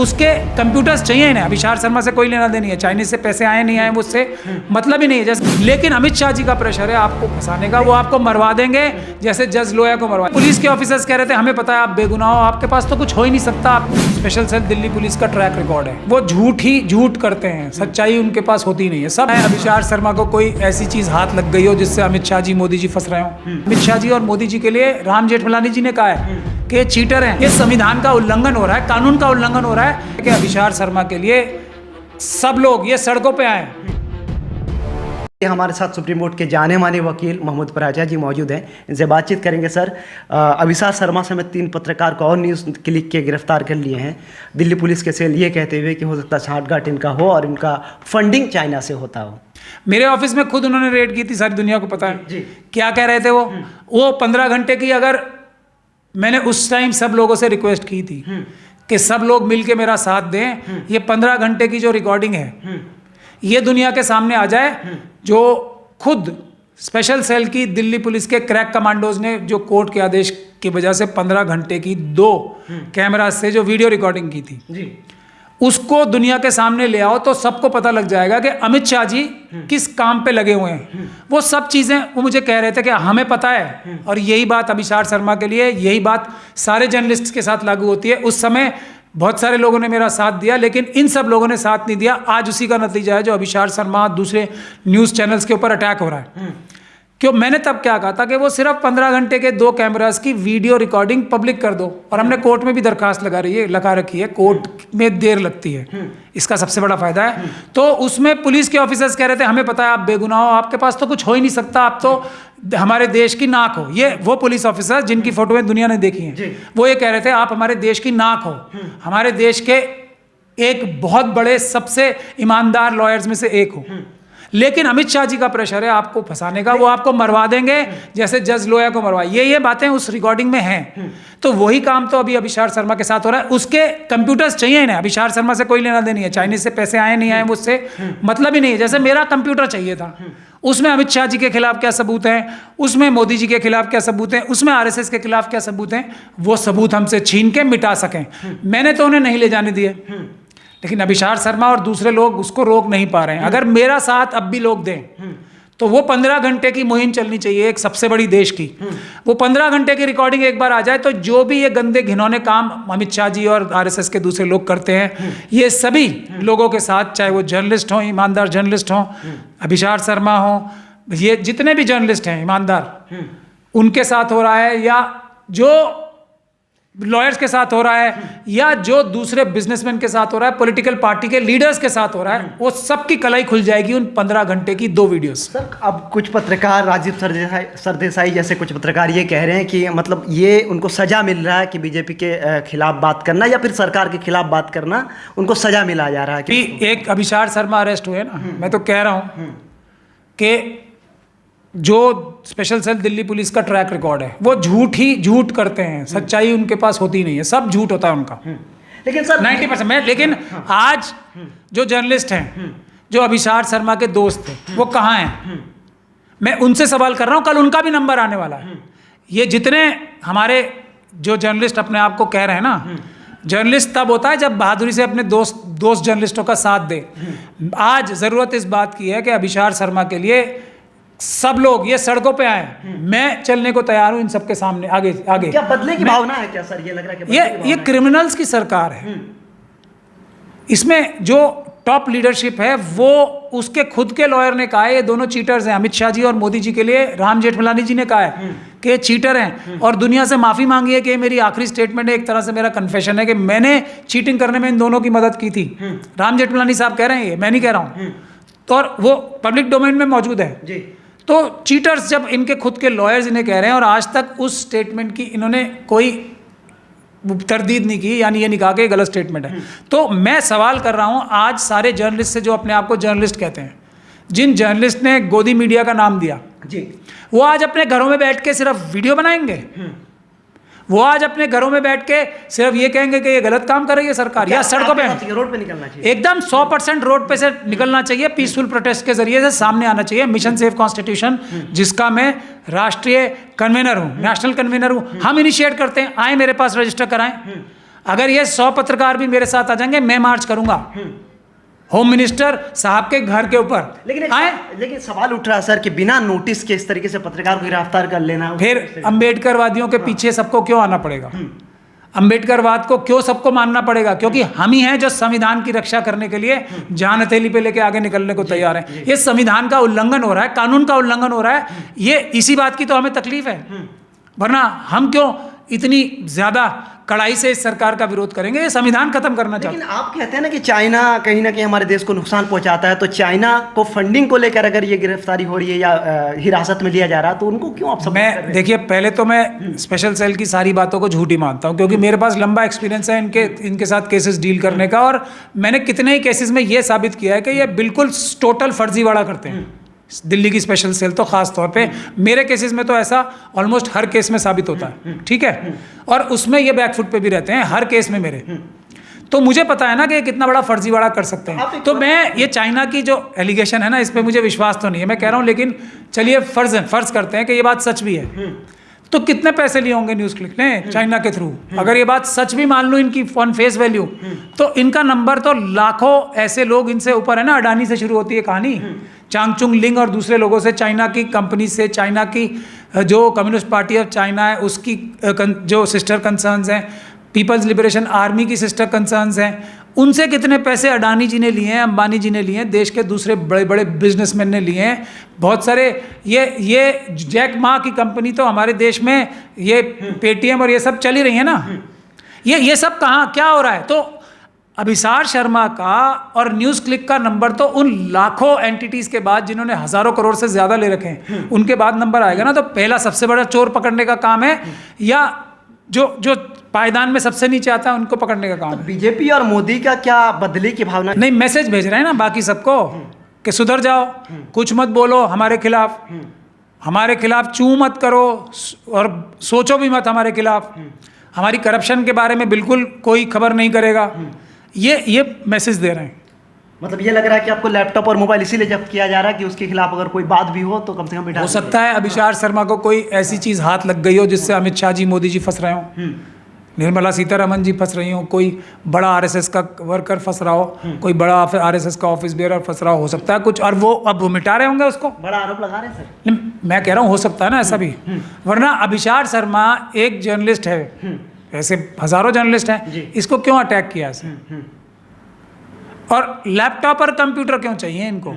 उसके कंप्यूटर्स चाहिए इन्हें। अभिषार शर्मा से कोई लेना देनी है, चाइनीज से पैसे आए नहीं आए मुझसे मतलब ही नहीं है। जैसे लेकिन अमित शाह जी का प्रेशर है आपको फंसाने का, वो आपको मरवा देंगे जैसे जज लोया को मरवा। पुलिस के ऑफिसर्स कह रहे थे हमें पता है आप बेगुनाह हो, आपके पास तो कुछ हो ही नहीं सकता। आप स्पेशल सेल दिल्ली पुलिस का ट्रैक रिकॉर्ड है, वो झूठ करते हैं, सच्चाई उनके पास होती नहीं है। सब अभिषार शर्मा को कोई ऐसी चीज हाथ लग गई हो जिससे अमित शाह जी मोदी जी फंस रहे हो। अमित शाह जी और मोदी जी के लिए राम जेठमलानी जी ने कहा है कि ये चीटर हैं, ये संविधान का उल्लंघन हो रहा है, कानून का उल्लंघन हो रहा है कि अभिषार शर्मा के लिए सब लोग ये सड़कों पे आए। हमारे साथ सुप्रीम कोर्ट के जाने माने वकील मोहम्मद पराजा जी मौजूद हैं, इनसे बातचीत करेंगे। सर, अभिषार शर्मा समेत 3 पत्रकार को और न्यूज़ क्लिक के गिरफ्तार कर लिए हैं दिल्ली पुलिस के सेल, ये कहते हुए कि हो सकता है साठगांठ इनका हो और इनका फंडिंग चाइना से होता हो। मेरे ऑफिस में खुद उन्होंने रेड की थी, सारी दुनिया को पता है। क्या कह रहे थे वो 15 घंटे की, अगर मैंने उस टाइम सब लोगों से रिक्वेस्ट की थी कि सब लोग मिलके मेरा साथ दें, ये 15 घंटे की जो रिकॉर्डिंग है ये दुनिया के सामने आ जाए, जो खुद स्पेशल सेल की दिल्ली पुलिस के क्रैक कमांडोज ने जो कोर्ट के आदेश की वजह से 15 घंटे की 2 कैमरा से जो वीडियो रिकॉर्डिंग की थी उसको दुनिया के सामने ले आओ तो सबको पता लग जाएगा कि अमित शाह जी किस काम पे लगे हुए हैं। वो सब चीज़ें वो मुझे कह रहे थे कि हमें पता है, और यही बात अभिषार शर्मा के लिए, यही बात सारे जर्नलिस्ट के साथ लागू होती है। उस समय बहुत सारे लोगों ने मेरा साथ दिया, लेकिन इन सब लोगों ने साथ नहीं दिया। आज उसी का नतीजा है जो अभिषार शर्मा दूसरे न्यूज़ चैनल्स के ऊपर अटैक हो रहा है। क्यों? मैंने तब क्या कहा था कि वो सिर्फ 15 घंटे के 2 कैमरास की वीडियो रिकॉर्डिंग पब्लिक कर दो, और हमने कोर्ट में भी दरखास्त लगा रखी है। कोर्ट में देर लगती है, इसका सबसे बड़ा फायदा है। तो उसमें पुलिस के ऑफिसर्स कह रहे थे हमें पता है आप बेगुनाह हो, आपके पास तो कुछ हो ही नहीं सकता, आप तो हमारे देश की नाक हो। ये वो पुलिस ऑफिसर जिनकी फोटोएं दुनिया ने देखी हैं, वो ये कह रहे थे आप हमारे देश की नाक हो, हमारे देश के एक बहुत बड़े सबसे ईमानदार लॉयर्स में से एक हो। लेकिन अमित शाह जी का प्रेशर है आपको फंसाने का, वो आपको मरवा देंगे जैसे जज लोया को मरवा। ये बातें उस रिकॉर्डिंग में हैं। तो वही काम तो अभी अभिषार शर्मा के साथ हो रहा है। उसके कंप्यूटर्स चाहिए इन्हें, अभिषार शर्मा से कोई लेना देनी है, चाइनीज से पैसे आए नहीं आए मुझसे मतलब ही नहीं है। जैसे मेरा कंप्यूटर चाहिए था, उसमें अमित शाह जी के खिलाफ क्या सबूत हैं, उसमें मोदी जी के खिलाफ क्या सबूत हैं, उसमें आरएसएस के खिलाफ क्या सबूत हैं, वो सबूत हमसे छीन के मिटा सकें। मैंने तो उन्हें नहीं ले जाने दिए, लेकिन अभिषार शर्मा और दूसरे लोग उसको रोक नहीं पा रहे हैं। अगर मेरा साथ अब भी लोग दें तो वो 15 घंटे की मुहिम चलनी चाहिए एक सबसे बड़ी देश की। वो 15 घंटे की रिकॉर्डिंग एक बार आ जाए तो जो भी ये गंदे घिनौने काम अमित शाह जी और आरएसएस के दूसरे लोग करते हैं, ये सभी लोगों के साथ, चाहे वो जर्नलिस्ट हों, ईमानदार जर्नलिस्ट हों, अभिषार शर्मा हों, ये जितने भी जर्नलिस्ट हैं ईमानदार, उनके साथ हो रहा है, या जो लॉयर्स के साथ हो रहा है, या जो दूसरे बिजनेसमैन के साथ हो रहा है, पॉलिटिकल पार्टी के लीडर्स के साथ हो रहा है, वो सबकी कलाई खुल जाएगी उन 15 घंटे की 2 वीडियोस। सर, अब कुछ पत्रकार, राजीव सरदेसाई जैसे कुछ पत्रकार ये कह रहे हैं कि मतलब ये उनको सजा मिल रहा है कि बीजेपी के खिलाफ बात करना या फिर सरकार के खिलाफ बात करना उनको सजा मिला जा रहा है कि एक अभिषार शर्मा अरेस्ट हुए ना, मैं तो कह रहा हूँ कि जो स्पेशल सेल दिल्ली पुलिस का ट्रैक रिकॉर्ड है, वो झूठ करते हैं, सच्चाई उनके पास होती नहीं है, सब झूठ होता है उनका। लेकिन सर 90% में, लेकिन आज जो जर्नलिस्ट हैं, जो अभिषार शर्मा के दोस्त थे, वो कहाँ हैं? मैं उनसे सवाल कर रहा हूँ, कल उनका भी नंबर आने वाला है। ये जितने हमारे जो जर्नलिस्ट अपने आप को कह रहे हैं ना, जर्नलिस्ट तब होता है जब बहादुरी से अपने दोस्त जर्नलिस्टों का साथ दे। आज जरूरत इस बात की है कि अभिषार शर्मा के लिए सब लोग ये सड़कों पे आए। मैं चलने को तैयार हूं इन सबके सामने, आगे। क्या बदले की भावना है क्या सर? ये लग रहा है कि ये क्रिमिनल्स की सरकार है। इसमें जो टॉप लीडरशिप है वो उसके खुद के लॉयर ने कहा है ये दोनों चीटर्स हैं। अमित शाह जी और मोदी जी के लिए राम जेठमलानी जी ने कहा है कि ये चीटर हैं, और दुनिया से माफी मांगी है कि मेरी आखिरी स्टेटमेंट है, एक तरह से मेरा कन्फेशन है कि मैंने चीटिंग करने में इन दोनों की मदद की थी। राम जेठमलानी साहब कह रहे हैं, ये मैं नहीं कह रहा हूं, तो और वो पब्लिक डोमेन में मौजूद है जी। तो चीटर्स जब इनके खुद के लॉयर्स इन्हें कह रहे हैं, और आज तक उस स्टेटमेंट की इन्होंने कोई तरदीद नहीं की, यानी ये नहीं कहा कि गलत स्टेटमेंट है, तो मैं सवाल कर रहा हूं आज सारे जर्नलिस्ट से जो अपने आप को जर्नलिस्ट कहते हैं, जिन जर्नलिस्ट ने गोदी मीडिया का नाम दिया जी, वो आज अपने घरों में बैठ के सिर्फ वीडियो बनाएंगे? वो आज अपने घरों में बैठ के सिर्फ ये कहेंगे कि ये गलत काम कर रही है सरकार, या सड़कों पे रोड पे निकलना चाहिए? एकदम 100% रोड पे से निकलना चाहिए, पीसफुल प्रोटेस्ट के जरिए से सामने आना चाहिए। मिशन सेव कॉन्स्टिट्यूशन, जिसका मैं राष्ट्रीय कन्वीनर हूँ, नेशनल कन्वीनर हूँ, हम इनिशिएट करते हैं, आए मेरे पास रजिस्टर कराएं। अगर ये 100 पत्रकार भी मेरे साथ आ जाएंगे, मैं मार्च करूंगा होम मिनिस्टर साहब के घर के ऊपर। लेकिन सवाल उठ रहा है सर कि बिना नोटिस के इस तरीके से पत्रकार को गिरफ्तार कर लेना, फिर अम्बेडकरवादियों के पीछे सबको क्यों आना पड़ेगा? अम्बेडकरवाद को क्यों सबको मानना पड़ेगा? क्योंकि हम ही हैं जो संविधान की रक्षा करने के लिए जान हथेली पे लेके आगे निकलने को तैयार हैं। ये संविधान का उल्लंघन हो रहा है, कानून का उल्लंघन हो रहा है। ये इसी बात की तो हमें तकलीफ है, वरना हम क्यों इतनी ज्यादा कड़ाई से इस सरकार का विरोध करेंगे? ये संविधान खत्म करना चाहते हैं। लेकिन आप कहते हैं ना कि चाइना कहीं ना कहीं हमारे देश को नुकसान पहुंचाता है, तो चाइना को फंडिंग को लेकर अगर ये गिरफ्तारी हो रही है या हिरासत में लिया जा रहा है, तो उनको क्यों आप सपोर्ट कर रहे हैं? देखिए, पहले तो मैं स्पेशल सेल की सारी बातों को झूठी मानता हूं, क्योंकि मेरे पास लंबा एक्सपीरियंस है इनके साथ केसेस डील करने का, और मैंने कितने ही केसेस में ये साबित किया है कि ये बिल्कुल टोटल फर्जीवाड़ा करते हैं। दिल्ली की स्पेशल सेल तो खास तौर पे, मेरे केसेस में तो ऐसा ऑलमोस्ट हर केस में साबित होता है, ठीक है, और उसमें ये बैकफुट पे भी रहते हैं हर केस में मेरे। तो मुझे पता है ना कि कितना बड़ा फर्जीवाड़ा कर सकते हैं। तो मैं ये चाइना की जो एलिगेशन है ना, इस पे मुझे विश्वास तो नहीं है, मैं कह रहा हूँ, लेकिन चलिए फर्ज करते हैं कि ये बात सच भी है। तो कितने पैसे लिए होंगे न्यूज़ क्लिक ने चाइना के थ्रू? अगर ये बात सच भी मान लूँ इनकी ऑन फेस वैल्यू, तो इनका नंबर तो लाखों ऐसे लोग इनसे ऊपर है ना। अडानी से शुरू होती है कहानी, चांगचुंग लिंग और दूसरे लोगों से, चाइना की कंपनी से, चाइना की जो कम्युनिस्ट पार्टी ऑफ चाइना है उसकी जो सिस्टर कंसर्न्स हैं, पीपल्स लिबरेशन आर्मी की सिस्टर कंसर्न्स हैं, उनसे कितने पैसे अडानी जी ने लिए हैं, अंबानी जी ने लिए हैं, देश के दूसरे बड़े बड़े बिजनेसमैन ने लिए हैं, बहुत सारे। ये जैक मा की कंपनी तो हमारे देश में, ये पेटीएम और ये सब चल ही रही है ना। ये सब कहाँ क्या हो रहा है? तो अभिसार शर्मा का और न्यूज़ क्लिक का नंबर तो उन लाखों एंटिटीज़ के बाद जिन्होंने हज़ारों करोड़ से ज़्यादा ले रखे हैं, उनके बाद नंबर आएगा ना। तो पहला सबसे बड़ा चोर पकड़ने का काम है, या जो पायदान में सबसे नीचे आता है उनको पकड़ने का काम है। बीजेपी और मोदी का क्या बदले की भावना? नहीं, मैसेज भेज रहे हैं ना बाकी सबको कि सुधर जाओ, कुछ मत बोलो हमारे खिलाफ चू मत करो, और सोचो भी मत हमारे खिलाफ, हमारी करप्शन के बारे में बिल्कुल कोई खबर नहीं करेगा। ये मैसेज दे रहे हैं। मतलब ये लग रहा है कि आपको लैपटॉप और मोबाइल इसीलिए जब्त किया जा रहा है कि उसके खिलाफ अगर कोई बात भी हो तो कम से कम हो सकता है अभिसार शर्मा को कोई ऐसी चीज हाथ लग गई हो जिससे अमित शाह जी, मोदी जी फंस रहे हो, निर्मला सीतारमन जी फंस रही हो, कोई बड़ा आरएसएस का वर्कर फंस रहा हो, कोई बड़ा आरएसएस का ऑफिस बेयर फंस रहा हो सकता है कुछ, और वो अब मिटा रहे होंगे उसको। बड़ा आरोप लगा रहे हैं सर। मैं कह रहा हूँ हो सकता है ना ऐसा भी, वरना अभिसार शर्मा एक जर्नलिस्ट है, ऐसे हजारों जर्नलिस्ट हैं, इसको क्यों अटैक किया ऐसे? और लैपटॉप और कंप्यूटर क्यों चाहिए इनको?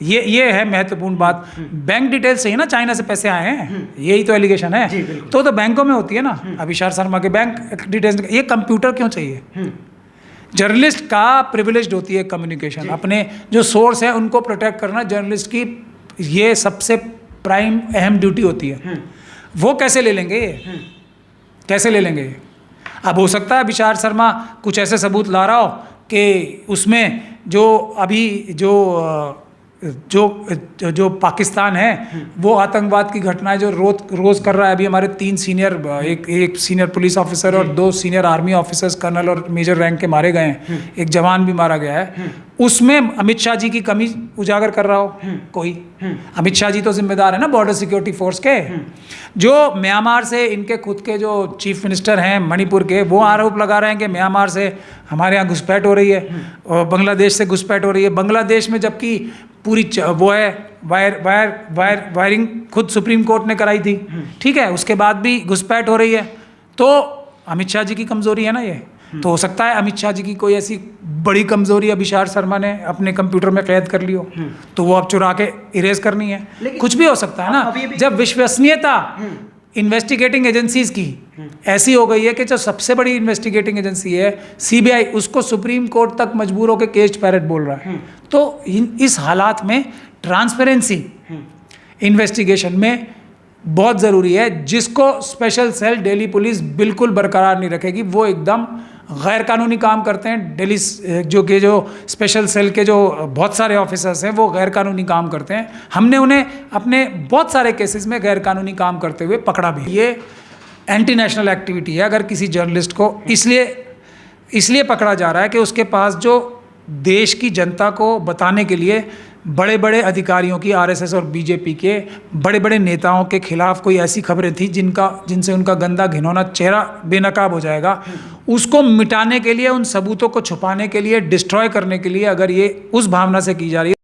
ये है महत्वपूर्ण बात। बैंक डिटेल्स चाहिए ना, चाइना से पैसे आए हैं, यही तो एलिगेशन है। तो बैंकों में होती है ना अभिसार शर्मा के बैंक डिटेल्स, ये कंप्यूटर क्यों चाहिए? जर्नलिस्ट का प्रिविलेज्ड होती है कम्युनिकेशन, अपने जो सोर्स है उनको प्रोटेक्ट करना जर्नलिस्ट की ये सबसे प्राइम अहम ड्यूटी होती है। वो कैसे ले लेंगे? कैसे ले लेंगे? अब हो सकता है अभिसार शर्मा कुछ ऐसे सबूत ला रहा हो कि उसमें जो अभी जो पाकिस्तान है वो आतंकवाद की घटनाएं जो रोज़ कर रहा है। अभी हमारे 3 सीनियर, एक सीनियर पुलिस ऑफिसर और 2 सीनियर आर्मी ऑफिसर्स, कर्नल और मेजर रैंक के मारे गए हैं, एक जवान भी मारा गया है। उसमें अमित शाह जी की कमी उजागर कर रहा हो कोई? अमित शाह जी तो जिम्मेदार है ना बॉर्डर सिक्योरिटी फोर्स के। जो म्यांमार से इनके खुद के जो चीफ मिनिस्टर हैं मणिपुर के, वो आरोप लगा रहे हैं कि म्यांमार से हमारे यहाँ घुसपैठ हो रही है और बांग्लादेश से घुसपैठ हो रही है। बांग्लादेश में जबकि पूरी वो है वायरिंग खुद सुप्रीम कोर्ट ने कराई थी, ठीक है, उसके बाद भी घुसपैठ हो रही है। तो अमित शाह जी की कमज़ोरी है ना ये। तो हो सकता है अमित शाह जी की कोई ऐसी बड़ी कमज़ोरी अभिसार शर्मा ने अपने कंप्यूटर में कैद कर ली हो, तो वो अब चुरा के इरेज करनी है। कुछ भी हो सकता है ना। जब विश्वसनीयता इन्वेस्टिगेटिंग एजेंसीज की ऐसी हो गई है कि जो सबसे बड़ी इन्वेस्टिगेटिंग एजेंसी है सीबीआई, उसको सुप्रीम कोर्ट तक मजबूर होकर केज्ड पैरेट बोल रहा है, तो इस हालात में ट्रांसपेरेंसी इन्वेस्टिगेशन में बहुत ज़रूरी है, जिसको स्पेशल सेल दिल्ली पुलिस बिल्कुल बरकरार नहीं रखेगी। वो एकदम गैर कानूनी काम करते हैं। दिल्ली जो स्पेशल सेल के जो बहुत सारे ऑफिसर्स हैं वो गैर कानूनी काम करते हैं। हमने उन्हें अपने बहुत सारे केसेस में गैर कानूनी काम करते हुए पकड़ा भी। ये एंटी नेशनल एक्टिविटी है। अगर किसी जर्नलिस्ट को इसलिए पकड़ा जा रहा है कि उसके पास जो देश की जनता को बताने के लिए बड़े बड़े अधिकारियों की, आरएसएस और बीजेपी के बड़े बड़े नेताओं के खिलाफ कोई ऐसी खबरें थी जिनसे उनका गंदा घिनौना चेहरा बेनकाब हो जाएगा, उसको मिटाने के लिए, उन सबूतों को छुपाने के लिए, डिस्ट्रॉय करने के लिए अगर ये उस भावना से की जा रही है